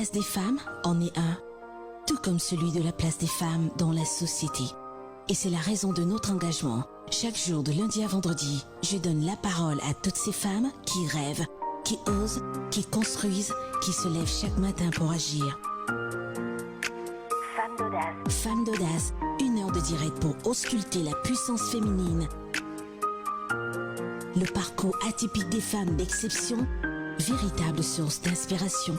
place des femmes en est un, tout comme celui de la place des femmes dans la société. Et c'est la raison de notre engagement. Chaque jour de lundi à vendredi, je donne la parole à toutes ces femmes qui rêvent, qui osent, qui construisent, qui se lèvent chaque matin pour agir. Femme d'audace. Femme d'audace, 1 heure de direct pour ausculter la puissance féminine. Le parcours atypique des femmes d'exception, véritable source d'inspiration.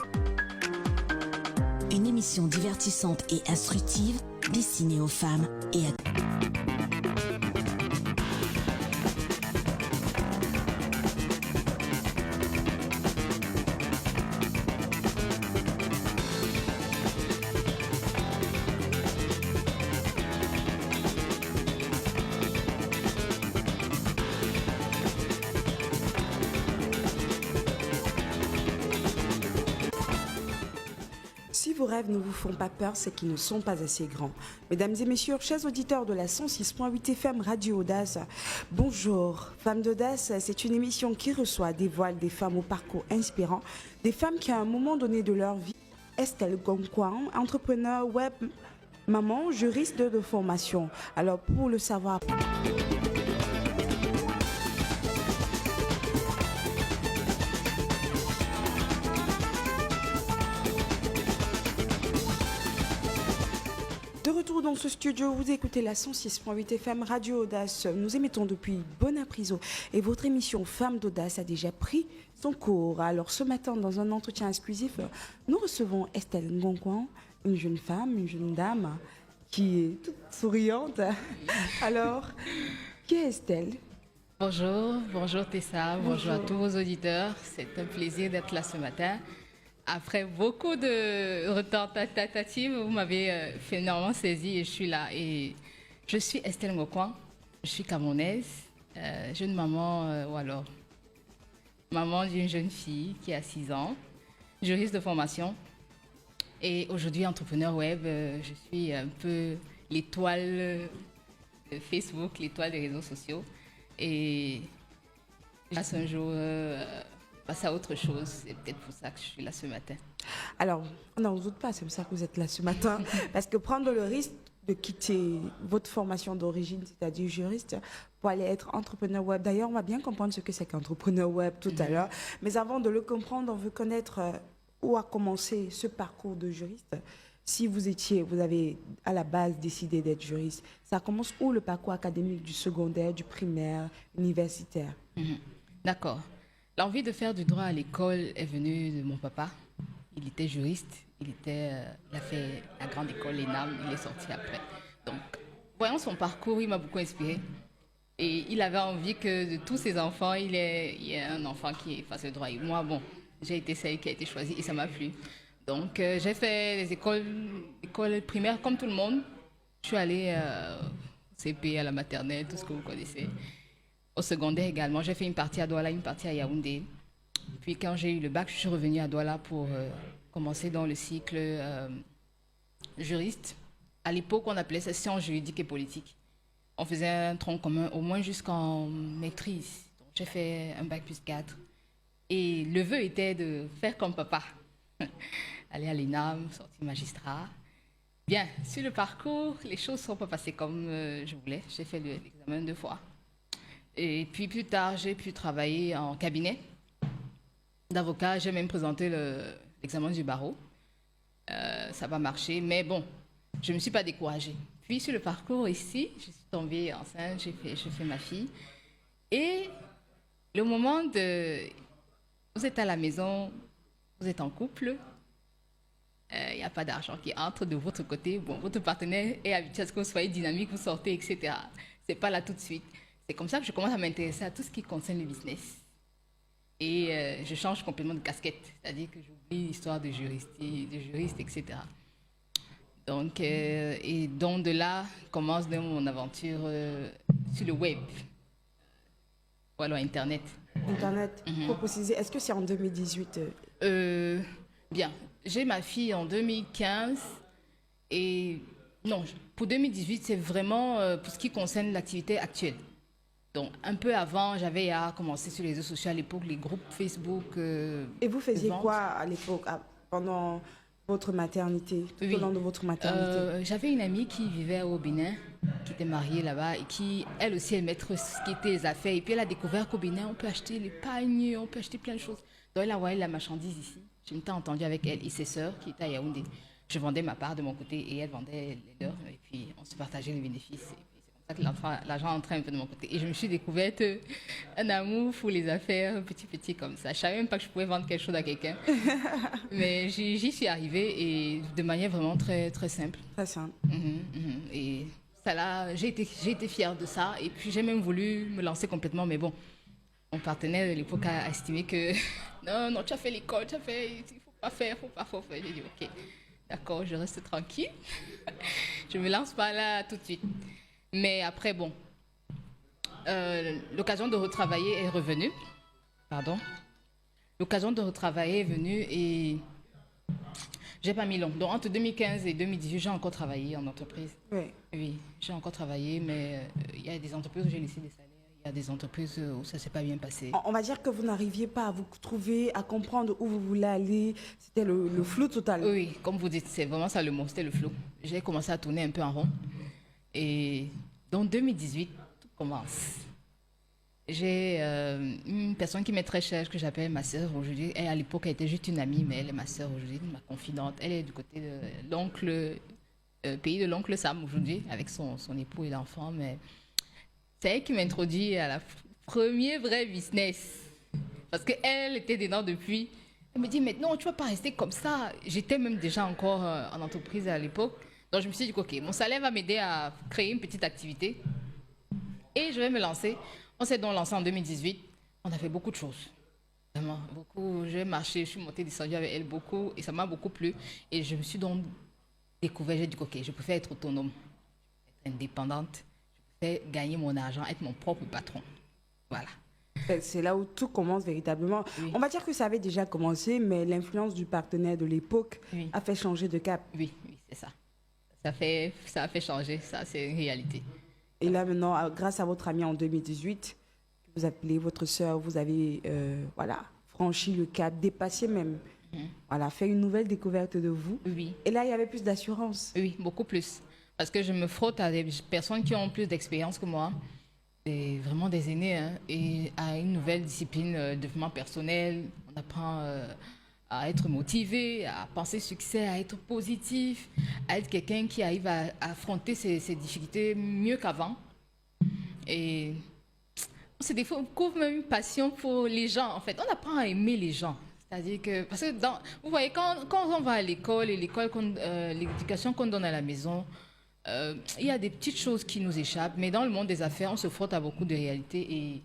Une émission divertissante et instructive destinée aux femmes et à... Si vos rêves ne vous font pas peur, c'est qu'ils ne sont pas assez grands. Mesdames et messieurs, chers auditeurs de la 106.8 FM Radio Audace, bonjour. Femme d'Audace, c'est une émission qui reçoit des voiles des femmes au parcours inspirant, des femmes qui à un moment donné de leur vie, Estelle Gonkwan, entrepreneur web, maman, juriste de formation. Alors pour le savoir... De retour dans ce studio, vous écoutez la 106.8 FM Radio Audace. Nous émettons depuis Bonapriso et votre émission Femme d'Audace a déjà pris son cours. Alors ce matin, dans un entretien exclusif, nous recevons Estelle Ngonkwan, une jeune femme, une jeune dame qui est toute souriante. Alors, qui est Estelle? Bonjour Tessa, bonjour à tous vos auditeurs. C'est un plaisir d'être là ce matin. Après beaucoup de tentatives, vous m'avez finalement saisi et je suis là. Et je suis Estelle Ngonkwan, je suis camerounaise, jeune maman, ou alors maman d'une jeune fille qui a 6 ans, juriste de formation et aujourd'hui entrepreneur web. Je suis un peu l'étoile de Facebook, l'étoile des réseaux sociaux et je passe un jour... passer à autre chose. C'est peut-être pour ça que je suis là ce matin. Alors, on n'en doute pas, c'est pour ça que vous êtes là ce matin. Parce que prendre le risque de quitter votre formation d'origine, c'est-à-dire juriste, pour aller être entrepreneur web. D'ailleurs, on va bien comprendre ce que c'est qu'entrepreneur web tout à l'heure. Mais avant de le comprendre, on veut connaître où a commencé ce parcours de juriste. Si vous avez à la base décidé d'être juriste, ça commence où le parcours académique du secondaire, du primaire, universitaire? D'accord. L'envie de faire du droit à l'école est venue de mon papa. Il était juriste, il a fait la grande école ENAM, il est sorti après. Donc, voyant son parcours, il m'a beaucoup inspiré. Et il avait envie que de tous ses enfants, il y ait un enfant qui fasse le droit. Et moi, bon, j'ai été celle qui a été choisie et ça m'a plu. Donc, j'ai fait les écoles primaires comme tout le monde. Je suis allée au CP, à la maternelle, tout ce que vous connaissez. Au secondaire également, j'ai fait une partie à Douala, une partie à Yaoundé. Puis quand j'ai eu le bac, je suis revenue à Douala pour commencer dans le cycle juriste. À l'époque, on appelait ça sciences juridiques et politiques. On faisait un tronc commun au moins jusqu'en maîtrise. Donc, j'ai fait un bac plus 4. Et le vœu était de faire comme papa. Aller à l'ENAM, sortir magistrat. Bien, sur le parcours, les choses ne sont pas passées comme je voulais. J'ai fait l'examen 2 fois. Et puis plus tard, j'ai pu travailler en cabinet d'avocat. J'ai même présenté l'examen du barreau. Ça n'a pas marché, mais bon, je ne me suis pas découragée. Puis sur le parcours ici, je suis tombée enceinte, j'ai fait ma fille. Et le moment de... Vous êtes à la maison, vous êtes en couple, il n'y a pas d'argent qui entre de votre côté. Bon, votre partenaire est habitué à ce que vous soyez dynamique, vous sortez, etc. Ce n'est pas là tout de suite. C'est comme ça que je commence à m'intéresser à tout ce qui concerne le business. Et je change complètement de casquette, c'est-à-dire que j'oublie l'histoire de juriste, etc. Donc, et donc de là commence mon aventure sur le web, voilà, Internet. Internet, pour préciser, est-ce que c'est en 2018 Bien, j'ai ma fille en 2015 et non, pour 2018, c'est vraiment pour ce qui concerne l'activité actuelle. Donc, un peu avant, j'avais à commencer sur les réseaux sociaux à l'époque, les groupes Facebook. Et vous faisiez quoi à l'époque, pendant votre maternité, tout Oui. au long de votre maternité? J'avais une amie qui vivait au Bénin, qui était mariée là-bas et qui, elle aussi, aimait trop ce qui était les affaires. Et puis elle a découvert qu'au Bénin, on peut acheter les pagnes, on peut acheter plein de choses. Donc elle a envoyé la marchandise ici. Je m'étais entendue avec elle et ses sœurs qui étaient à Yaoundé. Je vendais ma part de mon côté et elle vendait les leurs. Et puis on se partageait les bénéfices. Et puis c'est comme ça que l'argent entrait un peu de mon côté. Et je me suis découverte un amour pour les affaires, petit comme ça. Je savais même pas que je pouvais vendre quelque chose à quelqu'un. Mais j'y suis arrivée et de manière vraiment très, très simple. Très simple. Et ça là, j'ai été fière de ça. Et puis j'ai même voulu me lancer complètement. Mais bon, mon partenaire de l'époque a estimé que non, tu as fait l'école, tu as fait, il faut pas faire. J'ai dit ok, d'accord, je reste tranquille. Je me lance pas là tout de suite. Mais après, bon, l'occasion de retravailler est revenue. Pardon. L'occasion de retravailler est venue et j'ai pas mis long. Donc entre 2015 et 2018, j'ai encore travaillé en entreprise. Oui. Oui, j'ai encore travaillé, mais il y a des entreprises où j'ai laissé des salaires. Il y a des entreprises où ça s'est pas bien passé. On va dire que vous n'arriviez pas à vous trouver, à comprendre où vous voulez aller. C'était le flou total. Oui, comme vous dites, c'est vraiment ça le mot, c'était le flou. J'ai commencé à tourner un peu en rond. Et dans 2018, tout commence. J'ai une personne qui m'est très chère, que j'appelle ma sœur aujourd'hui. Elle, à l'époque, elle était juste une amie, mais elle est ma sœur aujourd'hui, ma confidente. Elle est du côté de l'oncle, pays de l'oncle Sam aujourd'hui, avec son époux et l'enfant. Mais c'est elle qui m'a introduit à la premier vrai business. Parce qu'elle était dedans depuis. Elle me dit, mais non, tu ne vas pas rester comme ça. J'étais même déjà encore en entreprise à l'époque. Donc je me suis dit, ok, mon salaire va m'aider à créer une petite activité. Et je vais me lancer. On s'est donc lancé en 2018. On a fait beaucoup de choses. Vraiment, beaucoup. J'ai marché, je suis montée, descendue avec elle beaucoup. Et ça m'a beaucoup plu. Et je me suis donc découvert, j'ai dit, ok, je préfère être autonome, être indépendante. Je préfère gagner mon argent, être mon propre patron. Voilà. C'est là où tout commence véritablement. Oui. On va dire que ça avait déjà commencé, mais l'influence du partenaire de l'époque Oui. a fait changer de cap. Oui, c'est ça. Ça a fait changer. Ça, c'est une réalité. Et là, maintenant, grâce à votre ami en 2018, vous appelez votre sœur, vous avez voilà, franchi le cap, dépassé même. Voilà, fait une nouvelle découverte de vous. Oui. Et là, il y avait plus d'assurance. Oui, beaucoup plus. Parce que je me frotte à des personnes qui ont plus d'expérience que moi, vraiment des aînés, hein, et à une nouvelle discipline de développement personnel. On apprend à être motivé, à penser succès, à être positif, à être quelqu'un qui arrive à affronter ses difficultés mieux qu'avant. Et on se découvre même une passion pour les gens, en fait. On apprend à aimer les gens. C'est-à-dire que, parce que vous voyez, quand on va à l'école, et l'éducation qu'on donne à la maison, il y a des petites choses qui nous échappent, mais dans le monde des affaires, on se frotte à beaucoup de réalités et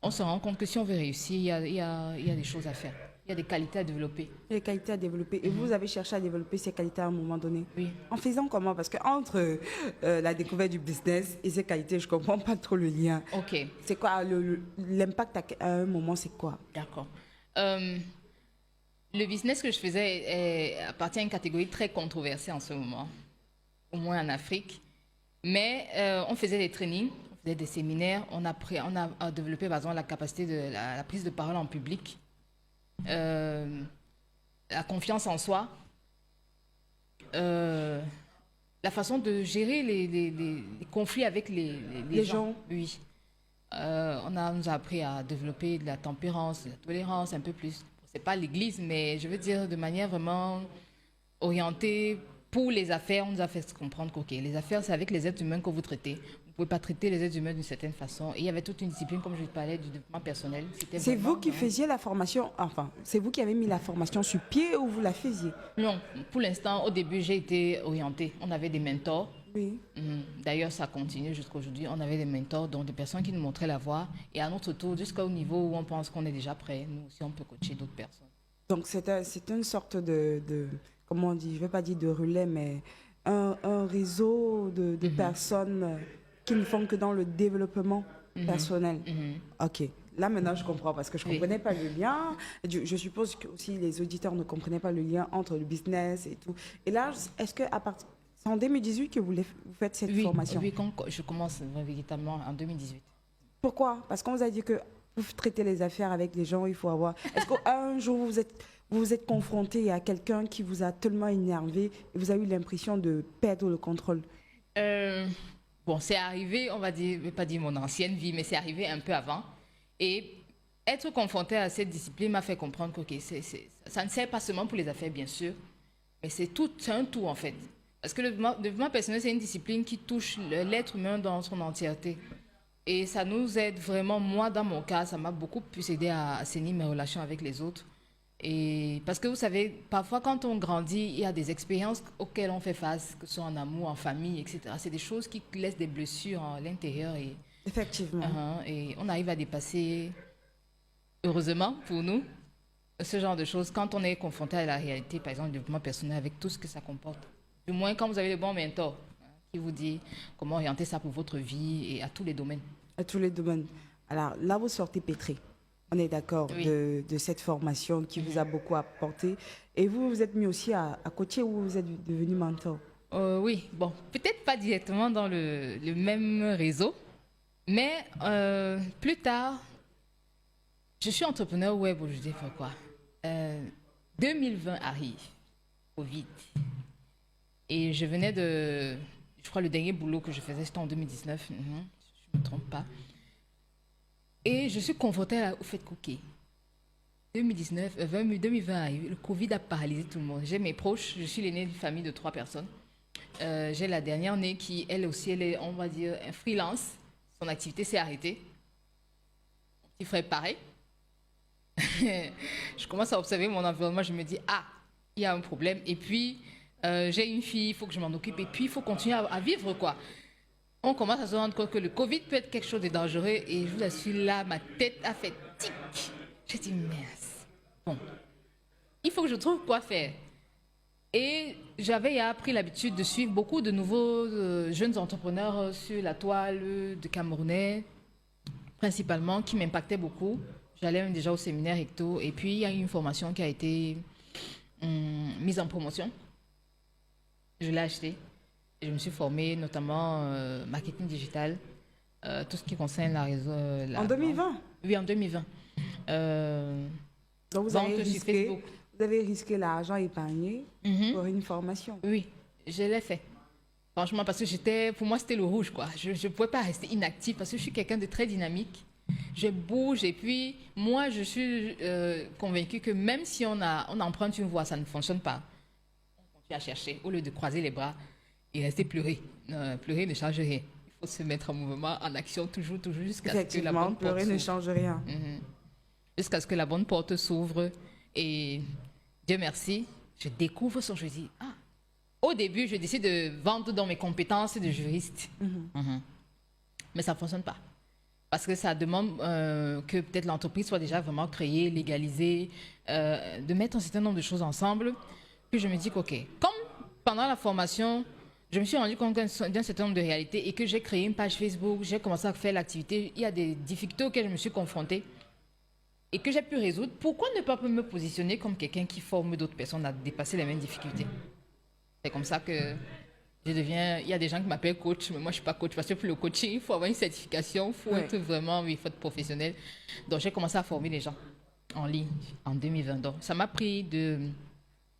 on se rend compte que si on veut réussir, il y a des choses à faire. Il y a des qualités à développer. Les qualités à développer. Et vous avez cherché à développer ces qualités à un moment donné. Oui. En faisant comment? Parce qu'entre la découverte du business et ces qualités, je ne comprends pas trop le lien. OK. C'est quoi l'impact à un moment, c'est quoi? D'accord. Le business que je faisais appartient à une catégorie très controversée en ce moment, au moins en Afrique. Mais on faisait des trainings, on faisait des séminaires, on a développé par exemple la capacité de la prise de parole en public, la confiance en soi, la façon de gérer les conflits avec les gens. Oui. On nous a appris à développer de la tempérance, de la tolérance un peu plus. C'est pas l'église, mais je veux dire de manière vraiment orientée pour les affaires. On nous a fait comprendre que les affaires, c'est avec les êtres humains que vous traitez. Vous ne pouvez pas traiter les êtres humains d'une certaine façon. Et il y avait toute une discipline, comme je parlais, du développement personnel. C'est vous qui faisiez la formation, enfin, c'est vous qui avez mis la formation sur pied ou vous la faisiez? Non, pour l'instant, au début, j'ai été orientée. On avait des mentors. Oui. D'ailleurs, ça continue jusqu'à aujourd'hui. On avait des mentors, donc des personnes qui nous montraient la voie. Et à notre tour, jusqu'au niveau où on pense qu'on est déjà prêt, nous aussi, on peut coacher d'autres personnes. Donc, c'est une sorte de, comment on dit, je ne vais pas dire de relais, mais un réseau de personnes qui ne font que dans le développement personnel. OK. Là, maintenant, je comprends parce que je ne comprenais pas le lien. Je suppose que aussi les auditeurs ne comprenaient pas le lien entre le business et tout. Et là, est-ce que c'est en 2018 que vous faites cette formation? Oui, je commence véritablement en 2018. Pourquoi? Parce qu'on vous a dit que pour traiter les affaires avec les gens, il faut avoir... Est-ce qu'un jour, vous vous êtes confronté à quelqu'un qui vous a tellement énervé et vous avez eu l'impression de perdre le contrôle? Bon, c'est arrivé, on va dire, je vais pas dire mon ancienne vie, mais c'est arrivé un peu avant. Et être confronté à cette discipline m'a fait comprendre que ça ne sert pas seulement pour les affaires, bien sûr, mais c'est un tout en fait. Parce que le développement personnel, c'est une discipline qui touche l'être humain dans son entièreté. Et ça nous aide vraiment, moi dans mon cas, ça m'a beaucoup plus aidé à assainir mes relations avec les autres. Et parce que vous savez, parfois quand on grandit, il y a des expériences auxquelles on fait face, que ce soit en amour, en famille, etc. C'est des choses qui laissent des blessures à l'intérieur Effectivement. et on arrive à dépasser, heureusement pour nous, ce genre de choses quand on est confronté à la réalité, par exemple le développement personnel avec tout ce que ça comporte. Du moins quand vous avez le bon mentor qui vous dit comment orienter ça pour votre vie et à tous les domaines. À tous les domaines. Alors là, vous sortez pétré. On est d'accord Oui. de cette formation qui vous a beaucoup apporté. Et vous, vous êtes mis aussi à coacher ou vous êtes devenu mentor? Oui, bon, peut-être pas directement dans le même réseau, mais plus tard, je suis entrepreneur web aujourd'hui, pourquoi 2020 arrive, Covid. Et je venais je crois le dernier boulot que je faisais, c'était en 2019, si je ne me trompe pas. Et je suis confrontée au fait que, ok, 2020 arrive, le Covid a paralysé tout le monde. J'ai mes proches, je suis l'aînée d'une famille de 3 personnes. J'ai la dernière née qui, elle aussi, elle est, on va dire, un freelance. Son activité s'est arrêtée. Mon petit frère, pareil. Je commence à observer mon environnement, je me dis, ah, il y a un problème. Et puis, j'ai une fille, il faut que je m'en occupe. Et puis, il faut continuer à vivre, quoi. On commence à se rendre compte que le Covid peut être quelque chose de dangereux. Et je vous assure, là, ma tête a fait tic. J'ai dit, mince. Bon, il faut que je trouve quoi faire. Et j'avais pris l'habitude de suivre beaucoup de nouveaux jeunes entrepreneurs sur la toile de Camerounais, principalement, qui m'impactaient beaucoup. J'allais même déjà au séminaire Recto. Et puis, il y a eu une formation qui a été mise en promotion. Je l'ai achetée. Et je me suis formée, notamment marketing digital, tout ce qui concerne la réseau. En 2020? Oui, en 2020. Donc, vous avez risqué l'argent épargné pour une formation? Oui, je l'ai fait. Franchement, parce que pour moi, c'était le rouge, quoi. Je ne pouvais pas rester inactive parce que je suis quelqu'un de très dynamique. Je bouge et puis, moi, je suis convaincue que même si on emprunte une voie, ça ne fonctionne pas. On continue à chercher au lieu de croiser les bras et rester pleurer. Pleurer ne change rien. Il faut se mettre en mouvement, en action, toujours, jusqu'à ce que la bonne porte pleurer s'ouvre. ne change rien. Jusqu'à ce que la bonne porte s'ouvre. Et Dieu merci, je découvre son. Je dis, ah. Au début, je décide de vendre dans mes compétences de juriste. Mais ça ne fonctionne pas. Parce que ça demande que peut-être l'entreprise soit déjà vraiment créée, légalisée, de mettre un certain nombre de choses ensemble. Puis je me dis OK, comme pendant la formation, je me suis rendu compte d'un certain nombre de réalités et que j'ai créé une page Facebook, j'ai commencé à faire l'activité, il y a des difficultés auxquelles je me suis confrontée et que j'ai pu résoudre. Pourquoi ne pas me positionner comme quelqu'un qui forme d'autres personnes à dépasser les mêmes difficultés? C'est comme ça que il y a des gens qui m'appellent coach, mais moi je ne suis pas coach parce que pour le coaching, il faut avoir une certification, il faut être vraiment, il faut être professionnel. Donc j'ai commencé à former les gens en ligne en 2020. Donc ça m'a pris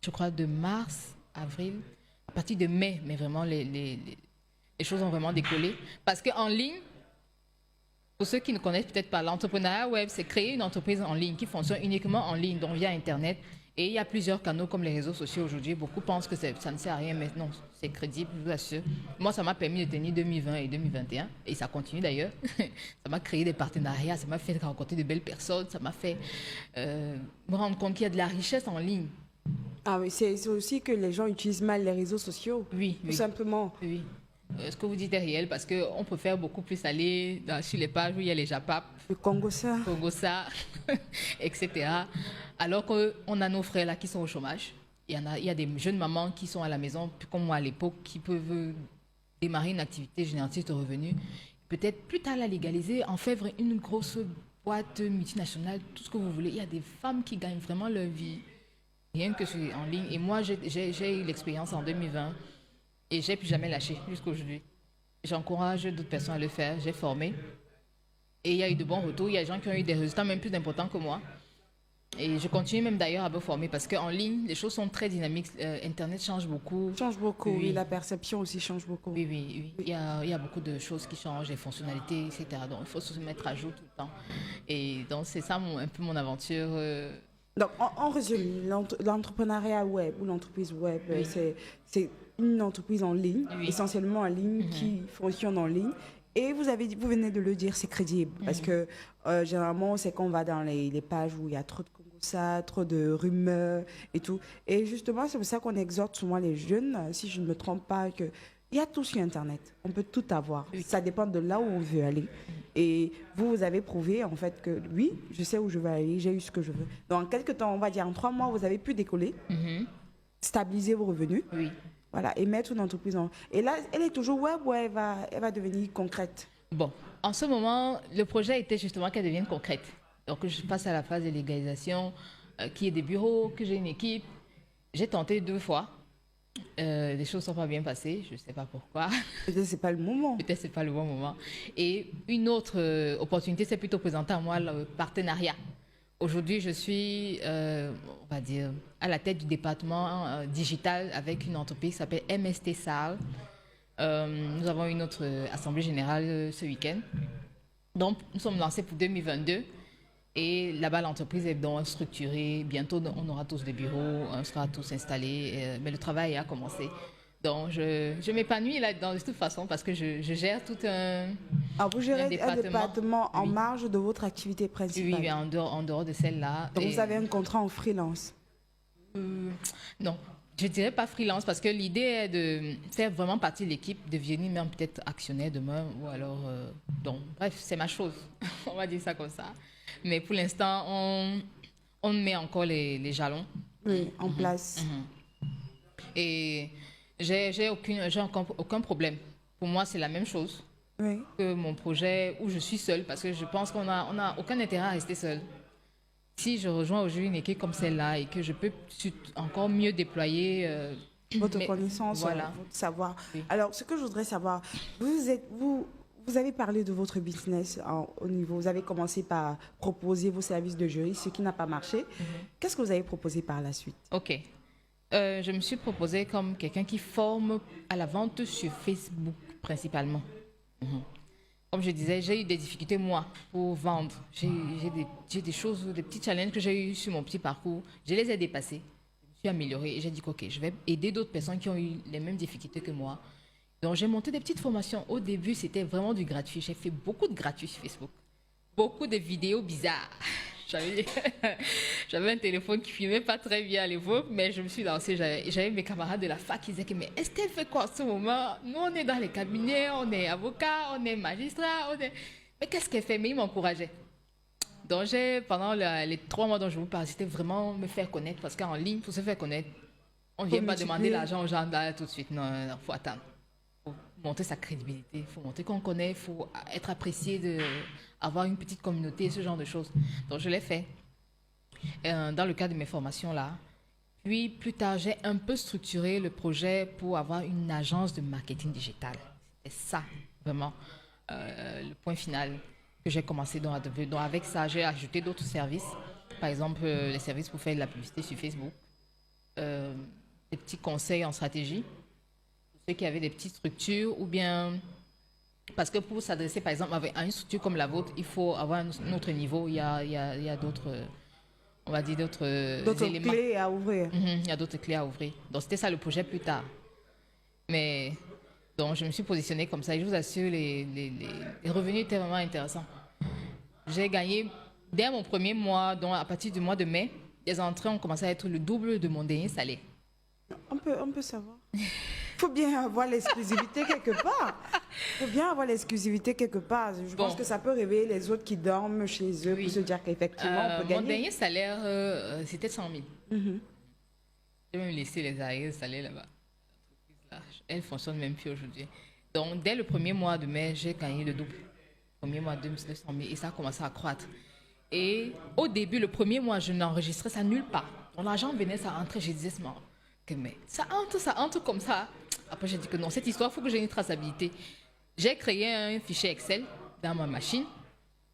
je crois, de mars, avril, à partir de mai, mais vraiment les choses ont vraiment décollé. Parce qu'en ligne, pour ceux qui ne connaissent peut-être pas, l'entrepreneuriat web, c'est créer une entreprise en ligne qui fonctionne uniquement en ligne, donc via Internet. Et il y a plusieurs canaux comme les réseaux sociaux aujourd'hui. Beaucoup pensent que ça ne sert à rien, mais non, c'est crédible, je vous assure. Moi, ça m'a permis de tenir 2020 et 2021, et ça continue d'ailleurs. Ça m'a créé des partenariats, ça m'a fait rencontrer de belles personnes, ça m'a fait me rendre compte qu'il y a de la richesse en ligne. Ah oui, c'est aussi que les gens utilisent mal les réseaux sociaux. Oui, tout simplement. Oui. Ce que vous dites est réel parce qu'on préfère beaucoup plus aller sur les pages où il y a les JAPAP, le Congossa, etc. Alors qu'on a nos frères là qui sont au chômage. Il y a des jeunes mamans qui sont à la maison, comme moi à l'époque, qui peuvent démarrer une activité génératrice de revenus. Peut-être plus tard la légaliser, en faire une grosse boîte multinationale, tout ce que vous voulez. Il y a des femmes qui gagnent vraiment leur vie, rien que en ligne. Et moi, j'ai eu l'expérience en 2020. Et j'ai plus jamais lâché jusqu'à aujourd'hui. J'encourage d'autres personnes à le faire. J'ai formé. Et il y a eu de bons retours. Il y a des gens qui ont eu des résultats même plus importants que moi. Et je continue même d'ailleurs à me former parce qu'en ligne, les choses sont très dynamiques. Internet change beaucoup. Change beaucoup, Oui. oui. La perception aussi change beaucoup. Oui, oui, oui. Il y a beaucoup de choses qui changent, les fonctionnalités, etc. Donc, il faut se mettre à jour tout le temps. Et donc, c'est ça un peu mon aventure. Donc, en résumé, l'entrepreneuriat web ou l'entreprise web, Oui. c'est une entreprise en ligne, Oui. essentiellement en ligne, qui fonctionne en ligne. Et vous venez de le dire, c'est crédible. Parce que généralement, c'est qu'on va dans les pages où il y a trop de ça, trop de rumeurs et tout. Et justement, c'est pour ça qu'on exhorte souvent les jeunes, si je ne me trompe pas, que il y a tout sur Internet. On peut tout avoir. Oui. Ça dépend de là où on veut aller. Et vous avez prouvé, en fait, que oui, je sais où je veux aller, j'ai eu ce que je veux. Donc, en quelques temps, on va dire en 3 mois, vous avez pu décoller, stabiliser vos revenus. Oui. Voilà, et mettre une entreprise en... Et là, elle est toujours web ou elle va devenir concrète? Bon, en ce moment, le projet était justement qu'elle devienne concrète. Donc, je passe à la phase de légalisation, qui est des bureaux, que j'ai une équipe. J'ai tenté 2 fois. Les choses ne sont pas bien passées, je ne sais pas pourquoi. Peut-être que ce n'est pas le moment. Peut-être que ce n'est pas le bon moment. Et une autre opportunité s'est plutôt présentée à moi, le partenariat. Aujourd'hui, je suis, on va dire, à la tête du département digital avec une entreprise qui s'appelle MST Salle. Nous avons une autre assemblée générale ce week-end. Donc, nous sommes lancés pour 2022. Et là-bas, l'entreprise est donc structurée. Bientôt, on aura tous des bureaux, on sera tous installés. Mais le travail a commencé. Donc, je m'épanouis là-dedans de toute façon parce que je gère tout un... Alors, vous gérez un département en Oui. marge de votre activité principale. Oui, en dehors de celle-là. Donc, Et, vous avez un contrat en freelance. non, je dirais pas freelance parce que l'idée est de faire vraiment partie de l'équipe, de devenir même peut-être actionnaire demain ou alors... donc, bref, c'est ma chose. On va dire ça comme ça. Mais pour l'instant, on met encore les jalons. Oui, en place. Et j'ai aucun problème. Pour moi, c'est la même chose Oui. que mon projet où je suis seule parce que je pense qu'on a aucun intérêt à rester seul. Si je rejoins aujourd'hui une équipe comme celle-là et que je peux encore mieux déployer Votre connaissance, voilà. votre savoir. Oui. Alors, ce que je voudrais savoir, vous avez parlé de votre business au niveau. Vous avez commencé par proposer vos services de juriste, ce qui n'a pas marché. Qu'est-ce que vous avez proposé par la suite? Ok. Je me suis proposée comme quelqu'un qui forme à la vente sur Facebook principalement. Comme je disais, j'ai eu des difficultés, moi, pour vendre. J'ai des choses, des petits challenges que j'ai eu sur mon petit parcours. Je les ai dépassés. Je me suis améliorée et j'ai dit OK, je vais aider d'autres personnes qui ont eu les mêmes difficultés que moi. Donc, j'ai monté des petites formations. Au début, c'était vraiment du gratuit. J'ai fait beaucoup de gratuit sur Facebook. Beaucoup de vidéos bizarres. J'avais un téléphone qui filmait pas très bien à l'époque, mais je me suis lancée. J'avais mes camarades de la fac qui disaient que, mais Estelle fait quoi en ce moment? Nous, on est dans les cabinets, on est avocat, on est magistrat, mais qu'est-ce qu'elle fait? Mais ils m'encourageaient. Donc, pendant les 3 mois dont je vous parle, c'était vraiment me faire connaître, parce qu'en ligne, pour se faire connaître, on ne vient pas demander l'argent aux gens là tout de suite. Non, il faut attendre. Il faut montrer sa crédibilité, il faut montrer qu'on connaît, il faut être apprécié, avoir une petite communauté, ce genre de choses. Donc, je l'ai fait dans le cadre de mes formations là. Puis, plus tard, j'ai un peu structuré le projet pour avoir une agence de marketing digital. C'est ça, vraiment, le point final que j'ai commencé à développer. Donc, avec ça, j'ai ajouté d'autres services. Par exemple, les services pour faire de la publicité sur Facebook, des petits conseils en stratégie, pour ceux qui avaient des petites structures ou bien... Parce que pour s'adresser, par exemple, à une structure comme la vôtre, il faut avoir un autre niveau. Il y a d'autres, on va dire, d'autres éléments. Clés à ouvrir. Il y a d'autres clés à ouvrir. Donc, c'était ça le projet plus tard. Mais, donc, je me suis positionnée comme ça. Et je vous assure, les revenus étaient vraiment intéressants. J'ai gagné, dès mon premier mois, donc à partir du mois de mai, les entrées ont commencé à être le double de mon dernier salaire. On peut savoir. Il faut bien avoir l'exclusivité quelque part. Il faut bien avoir l'exclusivité quelque part. Je pense que ça peut réveiller les autres qui dorment chez eux pour se dire qu'effectivement, on peut gagner. Mon dernier salaire, c'était 100 000. J'ai même laissé les arrières salaires là-bas. Elle ne fonctionne même plus aujourd'hui. Donc, dès le premier mois de mai, j'ai gagné le double. Le premier mois, 200 000. Et ça a commencé à croître. Et au début, le premier mois, je n'enregistrais ça nulle part. Donc, l'argent venait, ça rentrait. Je disais, mais ça entre comme ça. Après, j'ai dit que non, cette histoire, il faut que j'ai une traçabilité. J'ai créé un fichier Excel dans ma machine.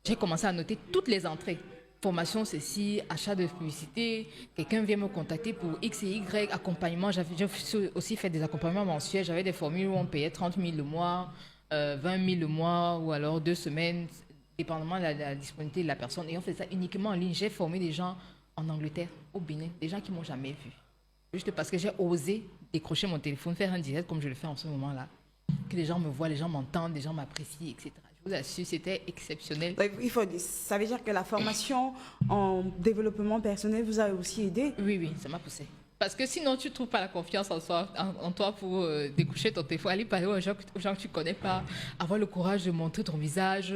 J'ai commencé à noter toutes les entrées. formation, ceci, achat de publicité, quelqu'un vient me contacter pour X et Y, accompagnement. J'ai aussi fait des accompagnements mensuels. J'avais des formules où on payait 30 000 le mois, 20 000 le mois, ou alors 2 semaines, dépendamment de la disponibilité de la personne. Et on fait ça uniquement en ligne. J'ai formé des gens en Angleterre, au Bénin, des gens qui ne m'ont jamais vu. Juste parce que j'ai osé décrocher mon téléphone, faire un direct comme je le fais en ce moment-là. Que les gens me voient, les gens m'entendent, les gens m'apprécient, etc. Je vous assure, c'était exceptionnel. Ça veut dire que la formation en développement personnel vous a aussi aidé? Oui, ça m'a poussé. Parce que sinon, tu ne trouves pas la confiance en toi pour découcher ton téléphone, aller parler aux gens que tu ne connais pas, avoir le courage de montrer ton visage,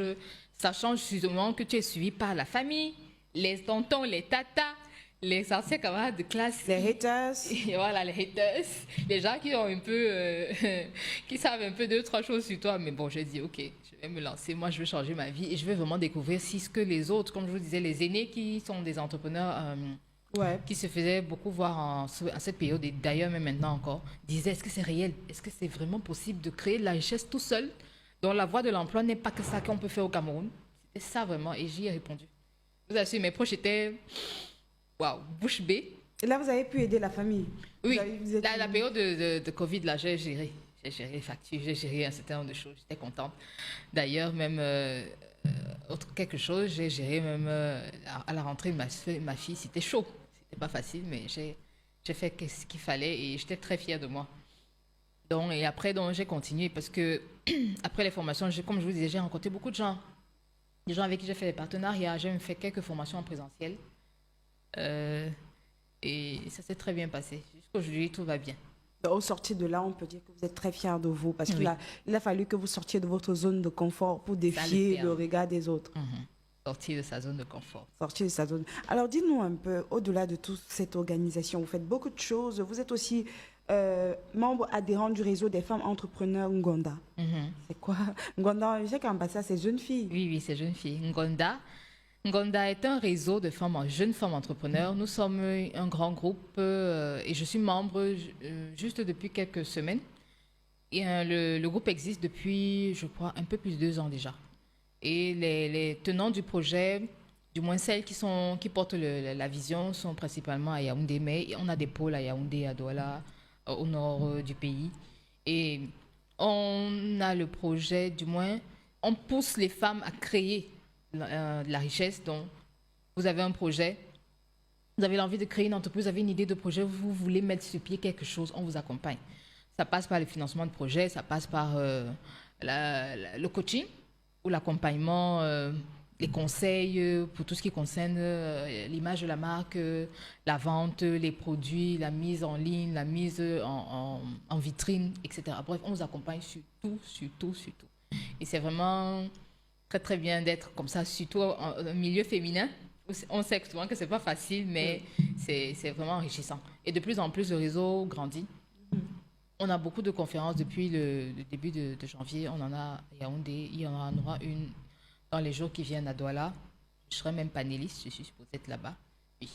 sachant justement que tu es suivi par la famille, les tontons, les tatas, les anciens camarades de classe. Les haters. Et voilà, les haters. Les gens qui ont un peu, qui savent un peu deux, trois choses sur toi. Mais bon, j'ai dit, OK, je vais me lancer. Moi, je veux changer ma vie et je veux vraiment découvrir si ce que les autres, comme je vous disais, les aînés qui sont des entrepreneurs, qui se faisaient beaucoup voir à cette période et d'ailleurs même maintenant encore, disaient, est-ce que c'est réel? Est-ce que c'est vraiment possible de créer de la richesse tout seul? Donc la voie de l'emploi n'est pas que ça qu'on peut faire au Cameroun. C'était ça vraiment et j'y ai répondu. Je vous assure, mes proches étaient... Waouh, bouche bée. Et là, vous avez pu aider la famille? Oui, la période de Covid, là, j'ai géré les factures, j'ai géré un certain nombre de choses, j'étais contente. D'ailleurs, même autre quelque chose, j'ai géré même à la rentrée de ma fille, c'était chaud, c'était pas facile, mais j'ai fait ce qu'il fallait et j'étais très fière de moi. Donc, et après, j'ai continué parce que après les formations, comme je vous disais, j'ai rencontré beaucoup de gens. Des gens avec qui j'ai fait des partenariats, j'ai même fait quelques formations en présentiel. Et ça s'est très bien passé. Jusqu'aujourd'hui, tout va bien. Au sortir de là, on peut dire que vous êtes très fiers de vous parce qu'il a fallu que vous sortiez de votre zone de confort pour défier le regard des autres. Sortir de sa zone de confort. Sortir de sa zone. Alors, dites-nous un peu, au-delà de toute cette organisation, vous faites beaucoup de choses. Vous êtes aussi membre adhérent du réseau des femmes entrepreneurs Ngonda. C'est quoi Ngonda, je sais qu'en passant, c'est jeunes filles. Oui, c'est jeunes filles. Ngonda est un réseau de jeunes femmes entrepreneurs. Nous sommes un grand groupe et je suis membre juste depuis quelques semaines. Et, le groupe existe depuis, je crois, un peu plus de 2 ans déjà. Et les tenants du projet, du moins celles qui portent la vision, sont principalement à Yaoundé. Mais on a des pôles à Yaoundé, à Douala, au nord du pays. Et on a le projet, du moins, on pousse les femmes à créer de la richesse. Donc, vous avez un projet, vous avez l'envie de créer une entreprise, vous avez une idée de projet, vous voulez mettre sur pied quelque chose, on vous accompagne. Ça passe par le financement de projet, ça passe par le coaching ou l'accompagnement, les conseils pour tout ce qui concerne l'image de la marque, la vente, les produits, la mise en ligne, la mise en vitrine, etc. Bref, on vous accompagne sur tout. Et c'est vraiment... très bien d'être comme ça, surtout en milieu féminin. On sait souvent que c'est pas facile, mais c'est vraiment enrichissant. Et de plus en plus, le réseau grandit. On a beaucoup de conférences depuis le début de janvier. On en a à Yaoundé, il y en aura une dans les jours qui viennent à Douala. Je serai même panéliste, je suis supposée être là-bas. Oui.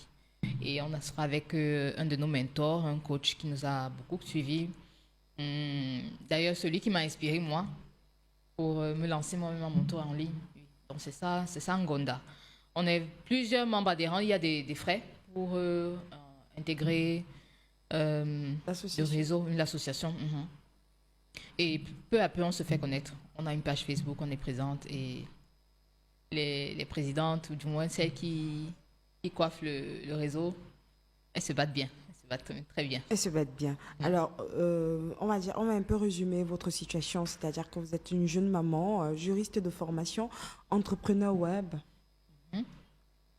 Et on sera avec un de nos mentors, un coach qui nous a beaucoup suivis. D'ailleurs, celui qui m'a inspiré, moi, pour me lancer moi-même à mon tour en ligne. Donc c'est ça Ngonda. On est plusieurs membres adhérents, il y a des frais pour intégrer le réseau, l'association. Et peu à peu, on se fait connaître. On a une page Facebook, on est présente et les présidentes, ou du moins celles qui coiffent le réseau, elles se battent bien. Très bien. Et se battre bien. Alors, on va un peu résumer votre situation, c'est-à-dire que vous êtes une jeune maman, juriste de formation, entrepreneur web,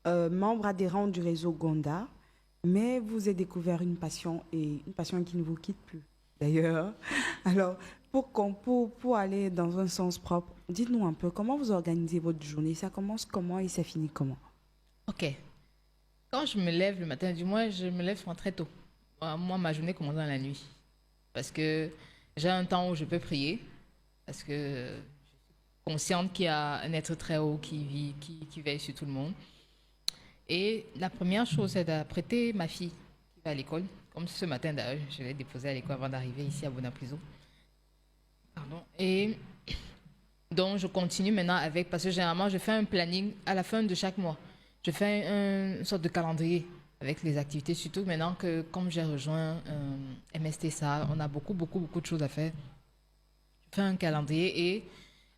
membre adhérent du réseau Gonda, mais vous avez découvert une passion qui ne vous quitte plus, d'ailleurs. Alors, pour aller dans un sens propre, dites-nous un peu comment vous organisez votre journée. Ça commence comment et ça finit comment? Ok. Quand je me lève le matin, du moins, je me lève souvent très tôt. Moi, ma journée commence dans la nuit. Parce que j'ai un temps où je peux prier. Parce que je suis consciente qu'il y a un être très haut qui veille sur tout le monde. Et la première chose, c'est d'apprêter ma fille qui va à l'école. Comme ce matin, d'ailleurs, je l'ai déposée à l'école avant d'arriver ici à Bonapriso. Pardon. Et donc, je continue maintenant avec... Parce que généralement, je fais un planning à la fin de chaque mois. je fais une sorte de calendrier avec les activités, surtout maintenant que comme j'ai rejoint MST SAR, on a beaucoup de choses à faire. Je fais un calendrier et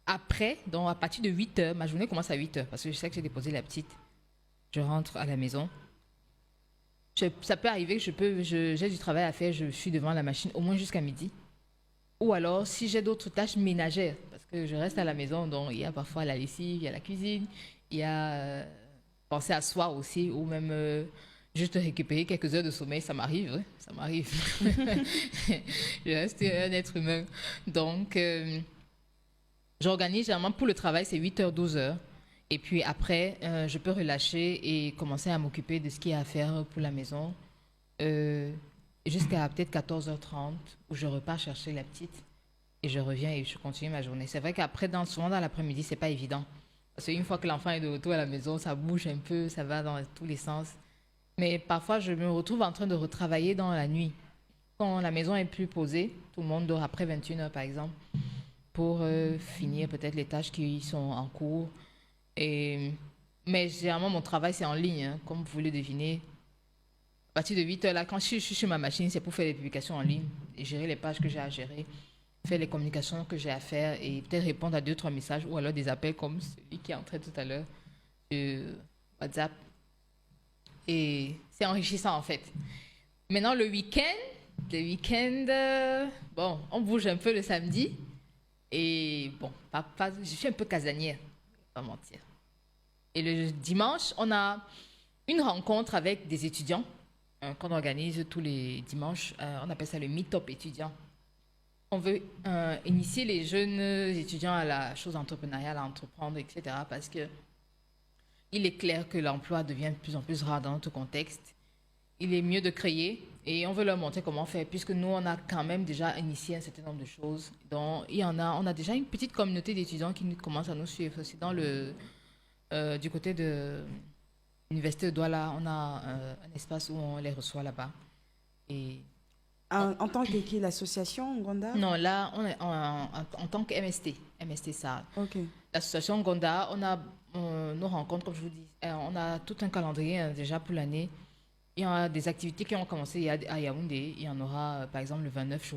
après, donc à partir de 8 heures, ma journée commence à 8 heures parce que je sais que j'ai déposé la petite. Je rentre à la maison. Ça peut arriver que j'ai du travail à faire, je suis devant la machine au moins jusqu'à midi. Ou alors, si j'ai d'autres tâches ménagères, parce que je reste à la maison, donc il y a parfois la lessive, il y a la cuisine, il y a penser à soi aussi, ou même juste récupérer quelques heures de sommeil, ça m'arrive, hein, ça m'arrive. Je reste un être humain. Donc, j'organise généralement pour le travail, c'est 8h, 12h. Et puis après, je peux relâcher et commencer à m'occuper de ce qu'il y a à faire pour la maison jusqu'à peut-être 14h30 où je repars chercher la petite et je reviens et je continue ma journée. C'est vrai qu'après, souvent dans l'après-midi, c'est pas évident. Parce qu'une fois que l'enfant est de retour à la maison, ça bouge un peu, ça va dans tous les sens. Mais parfois, je me retrouve en train de retravailler dans la nuit. Quand la maison est plus posée, tout le monde dort après 21h par exemple, pour finir peut-être les tâches qui sont en cours. Mais généralement, mon travail, c'est en ligne, hein, comme vous le devinez. À partir de 8h, là, quand je suis sur ma machine, c'est pour faire des publications en ligne et gérer les pages que j'ai à gérer, faire les communications que j'ai à faire et peut-être répondre à 2-3 messages ou alors des appels comme celui qui est entré tout à l'heure sur WhatsApp. Et c'est enrichissant, en fait. Maintenant, le week-end, bon, on bouge un peu le samedi. Et bon, je suis un peu casanière, pas mentir. Et le dimanche, on a une rencontre avec des étudiants qu'on organise tous les dimanches. On appelle ça le meet-up étudiant. On veut initier les jeunes étudiants à la chose entrepreneuriale, à entreprendre, etc. Parce que il est clair que l'emploi devient de plus en plus rare dans notre contexte. Il est mieux de créer et on veut leur montrer comment faire puisque nous, on a quand même déjà initié un certain nombre de choses. Donc, on a déjà une petite communauté d'étudiants qui commence à nous suivre. C'est dans du côté de l'Université de Douala, on a un espace où on les reçoit là-bas. Et en tant que qui, l'association Gonda? non, là, on est en tant que MST SAR. Ok. L'association Gonda, on a nos rencontres, comme je vous dis. On a tout un calendrier déjà pour l'année. Il y a des activités qui ont commencé à Yaoundé. Il y en aura, par exemple, le 29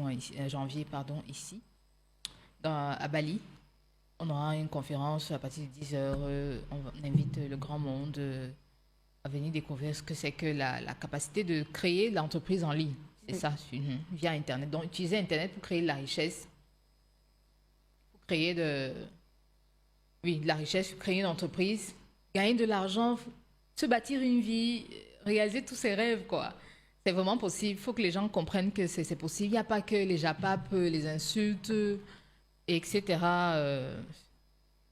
janvier ici, à Bali. On aura une conférence à partir de 10h. On invite le grand monde à venir découvrir ce que c'est que la capacité de créer l'entreprise en ligne. C'est ça, via Internet. Donc, utiliser Internet pour créer de la richesse. Pour créer de la richesse, créer une entreprise, gagner de l'argent, se bâtir une vie, réaliser tous ses rêves, quoi. C'est vraiment possible. Il faut que les gens comprennent que c'est possible. Il n'y a pas que les japapes, les insultes, etc.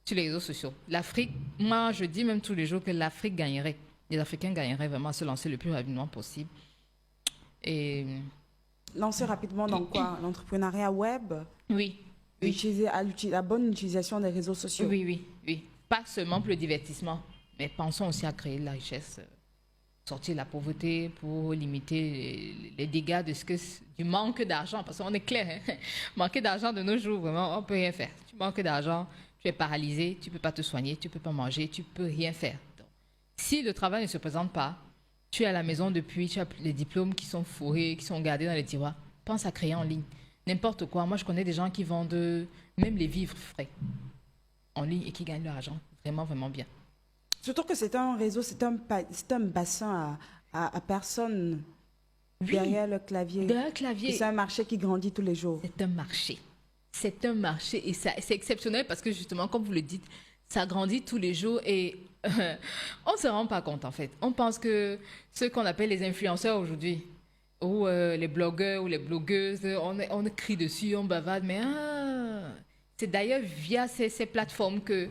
Sur les réseaux sociaux. L'Afrique, moi, je dis même tous les jours que l'Afrique gagnerait. Les Africains gagneraient vraiment à se lancer le plus rapidement possible. Et lancer rapidement dans quoi? L'entrepreneuriat web? Oui. Utiliser la bonne utilisation des réseaux sociaux? Oui. Pas seulement pour le divertissement, mais pensons aussi à créer de la richesse, sortir de la pauvreté pour limiter les dégâts du manque d'argent. Parce qu'on est clair, hein? Manquer d'argent de nos jours, vraiment, on ne peut rien faire. Tu manques d'argent, tu es paralysé, tu ne peux pas te soigner, tu ne peux pas manger, tu ne peux rien faire. Donc, si le travail ne se présente pas, tu es à la maison depuis, tu as les diplômes qui sont fourrés, qui sont gardés dans les tiroirs. Pense à créer en ligne. N'importe quoi. Moi, je connais des gens qui vendent même les vivres frais en ligne et qui gagnent leur argent vraiment, vraiment bien. Surtout que c'est un réseau, c'est un bassin à personnes derrière le clavier. Derrière le clavier. C'est un marché qui grandit tous les jours. C'est un marché. C'est un marché et c'est exceptionnel parce que justement, comme vous le dites, ça grandit tous les jours et on ne se rend pas compte en fait. On pense que ceux qu'on appelle les influenceurs aujourd'hui, ou les blogueurs ou les blogueuses, on crie dessus, on bavarde, mais c'est d'ailleurs via ces plateformes que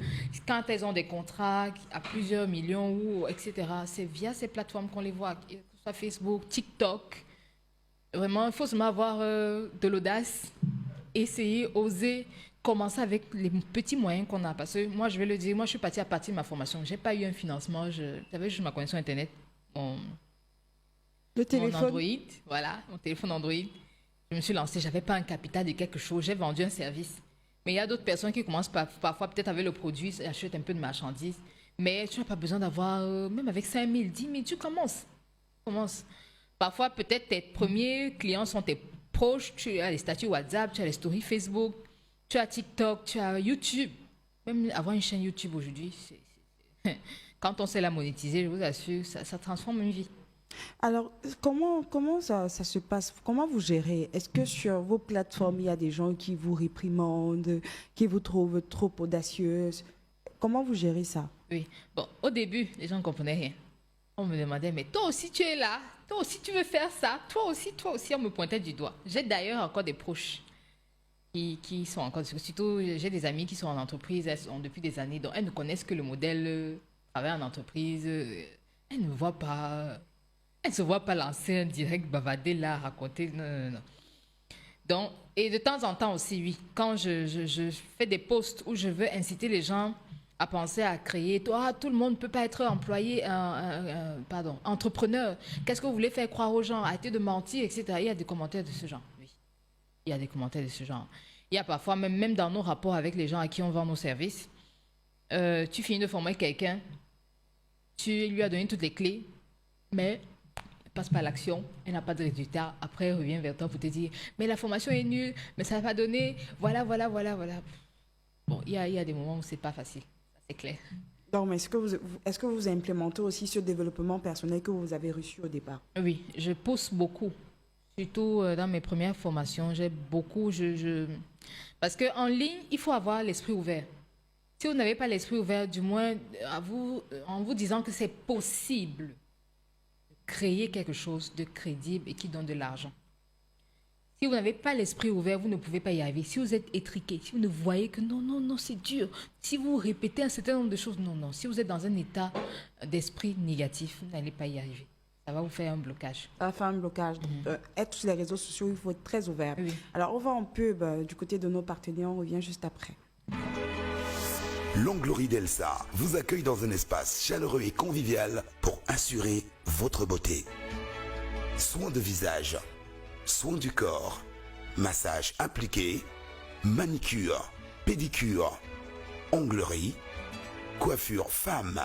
quand elles ont des contrats à plusieurs millions, ou etc., c'est via ces plateformes qu'on les voit, que ce soit Facebook, TikTok. Vraiment, il faut seulement avoir de l'audace, essayer, oser, commencer avec les petits moyens qu'on a. Parce que moi, je vais le dire, moi, je suis partie à partir de ma formation. Je n'ai pas eu un financement, j'avais juste ma connexion Internet. Le téléphone. Mon Android, voilà, mon téléphone Android. Je me suis lancée, je n'avais pas un capital de quelque chose, j'ai vendu un service. Mais il y a d'autres personnes qui commencent parfois peut-être avec le produit, achètent un peu de marchandises. Mais tu n'as pas besoin d'avoir, même avec 5 000, 10 000, tu commences. Commence. Parfois, peut-être tes premiers clients sont tes proches. Tu as les statuts WhatsApp, tu as les stories Facebook, tu as TikTok, tu as YouTube. Même avoir une chaîne YouTube aujourd'hui, quand on sait la monétiser, je vous assure, ça transforme une vie. Alors, comment ça se passe? Comment vous gérez? Est-ce que sur vos plateformes, il y a des gens qui vous réprimandent, qui vous trouvent trop audacieuse? Comment vous gérez ça? Oui. Bon, au début, les gens ne comprenaient rien. On me demandait, mais toi aussi tu es là, toi aussi tu veux faire ça, toi aussi, on me pointait du doigt. J'ai d'ailleurs encore des proches qui sont encore, surtout j'ai des amis qui sont en entreprise, elles sont depuis des années, donc elles ne connaissent que le modèle travail en entreprise, elles ne voient pas, elles ne se voient pas lancer un direct, bavader là, raconter, non, non, non. Donc, et de temps en temps aussi, oui, quand je fais des posts où je veux inciter les gens à penser à créer, toi, tout le monde ne peut pas être employé, pardon, entrepreneur. Qu'est-ce que vous voulez faire croire aux gens? Arrêtez de mentir, etc. Il y a des commentaires de ce genre, oui. Il y a des commentaires de ce genre. Il y a parfois, même dans nos rapports avec les gens à qui on vend nos services, tu finis de former quelqu'un, tu lui as donné toutes les clés, mais elle passe pas à l'action, elle n'a pas de résultat. Après, elle revient vers toi pour te dire, mais la formation est nulle, mais ça n'a pas donné, voilà. Bon, il y a des moments où c'est pas facile, ça c'est clair. Donc, est-ce que vous implémentez aussi ce développement personnel que vous avez reçu au départ? Oui, je pousse beaucoup. Surtout dans mes premières formations, j'ai beaucoup... Parce qu'en ligne, il faut avoir l'esprit ouvert. Si vous n'avez pas l'esprit ouvert, du moins en vous disant que c'est possible de créer quelque chose de crédible et qui donne de l'argent. Si vous n'avez pas l'esprit ouvert, vous ne pouvez pas y arriver. Si vous êtes étriqué, si vous ne voyez que non, c'est dur. Si vous répétez un certain nombre de choses, non. Si vous êtes dans un état d'esprit négatif, vous n'allez pas y arriver. Ça va vous faire un blocage. Ça va faire un blocage. Être sur les réseaux sociaux, il faut être très ouvert. Oui. Alors, on va en pub du côté de nos partenaires. On revient juste après. L'Onglerie d'Elsa vous accueille dans un espace chaleureux et convivial pour assurer votre beauté. Soins de visage, soins du corps, massage appliqué, manicure, pédicure, onglerie, coiffure femme,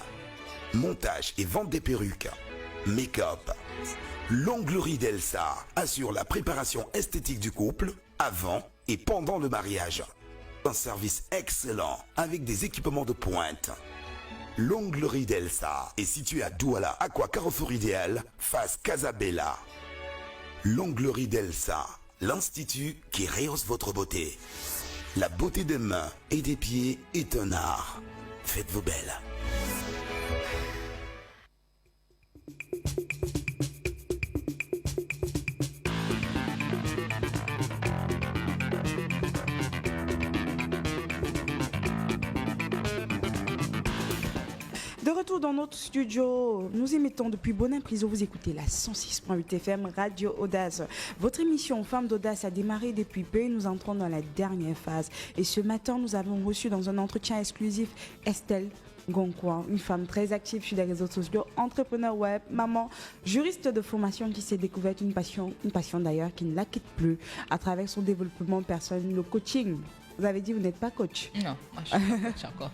montage et vente des perruques, make-up. L'Onglerie d'Elsa assure la préparation esthétique du couple avant et pendant le mariage. Un service excellent avec des équipements de pointe. L'Onglerie d'Elsa est située à Douala, Aqua Carrefour Idéal, face Casabella. L'Onglerie d'Elsa, l'institut qui rehausse votre beauté. La beauté des mains et des pieds est un art. Faites-vous belle. De retour dans notre studio, nous émettons depuis Bonin-Prison. Vous écoutez la 106.8 FM Radio Audace. Votre émission Femmes d'Audace a démarré depuis peu et nous entrons dans la dernière phase. Et ce matin, nous avons reçu dans un entretien exclusif Estelle Gonkwa, une femme très active sur les réseaux sociaux, entrepreneur web, maman, juriste de formation qui s'est découverte une passion d'ailleurs qui ne la quitte plus à travers son développement personnel, le coaching. Vous avez dit que vous n'êtes pas coach. Non, moi je suis pas coach encore.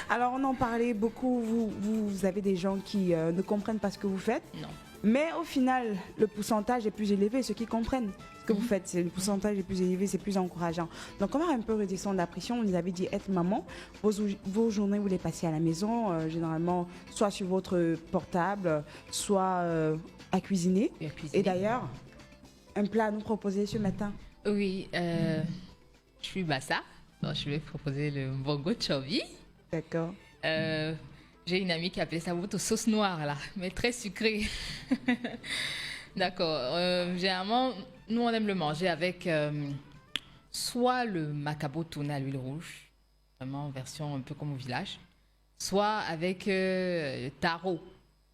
Alors on en parlait beaucoup, vous avez des gens qui ne comprennent pas ce que vous faites. Non. Mais au final, le pourcentage est plus élevé. Ceux qui comprennent ce que vous faites, le pourcentage est plus élevé, c'est plus encourageant. Donc on va un peu redescendre la pression. Vous avez dit être maman. Vos journées, vous les passez à la maison, généralement soit sur votre portable, soit à cuisiner. Oui, à cuisiner. Et d'ailleurs, un plat à nous proposer ce matin. Oui, je suis Bassa. Donc je vais proposer le mbongo chobi. D'accord. J'ai une amie qui appelait ça votre sauce noire, là, mais très sucrée. D'accord. Généralement, nous, on aime le manger avec soit le macabo tourné à l'huile rouge, vraiment en version un peu comme au village, soit avec le taro.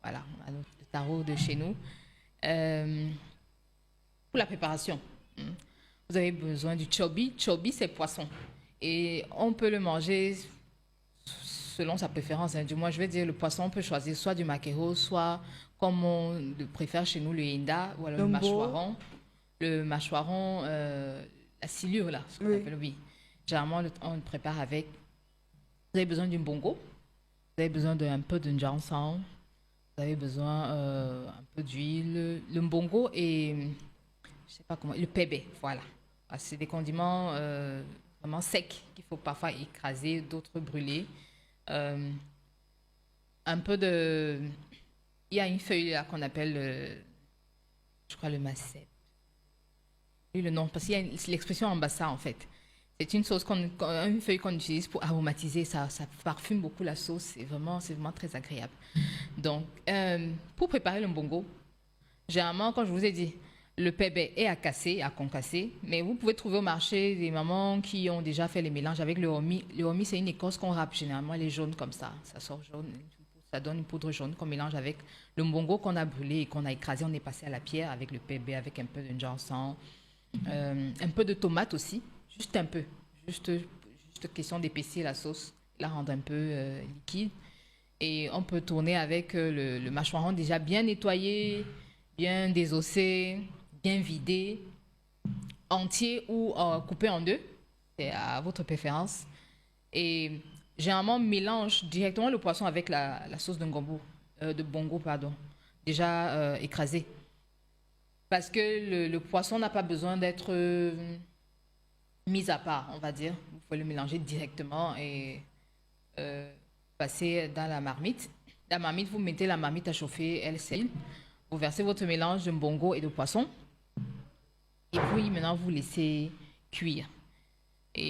Voilà, on a le taro de chez nous. Pour la préparation, vous avez besoin du chobi. Chobi, c'est poisson. Et on peut le manger selon sa préférence. Du moins, je vais dire, le poisson, on peut choisir soit du maquereau, soit, comme on le préfère chez nous, le hinda, ou alors le mâchoiron. Le mâchoiron, la silure, là, ce qu'on appelle, oui. Généralement, on le prépare avec... Vous avez besoin d'un bongo. Vous avez besoin d'un peu de ginseng. Vous avez besoin un peu d'huile, le mbongo et je sais pas comment, le pébé, voilà. Ah, c'est des condiments vraiment secs qu'il faut parfois écraser, d'autres brûler. Un peu de... Il y a une feuille là qu'on appelle, je crois, le macet. Oui, le nom, parce qu'il y a l'expression ambassa en fait. C'est une sauce, une feuille qu'on utilise pour aromatiser, ça parfume beaucoup la sauce, c'est vraiment très agréable. Donc, pour préparer le mbongo, généralement, comme je vous ai dit, le pébé est à casser, à concasser, mais vous pouvez trouver au marché des mamans qui ont déjà fait les mélanges avec le homi. Le homi, c'est une écorce qu'on râpe généralement, elle est jaune comme ça sort jaune, ça donne une poudre jaune qu'on mélange avec le mbongo qu'on a brûlé et qu'on a écrasé, on est passé à la pierre avec le pébé, avec un peu de ginseng, un peu de tomate aussi. Juste un peu, juste question d'épaissir la sauce, la rendre un peu liquide. Et on peut tourner avec le mâchoiron déjà bien nettoyé, bien désossé, bien vidé, entier ou coupé en deux. C'est à votre préférence. Et généralement, on mélange directement le poisson avec la sauce de bongo, déjà écrasée. Parce que le poisson n'a pas besoin d'être... mise à part, on va dire. Vous pouvez le mélanger directement et passer dans la marmite. La marmite, vous mettez la marmite à chauffer, elle sèle. Vous versez votre mélange de mbongo et de poisson. Et puis maintenant, vous laissez cuire.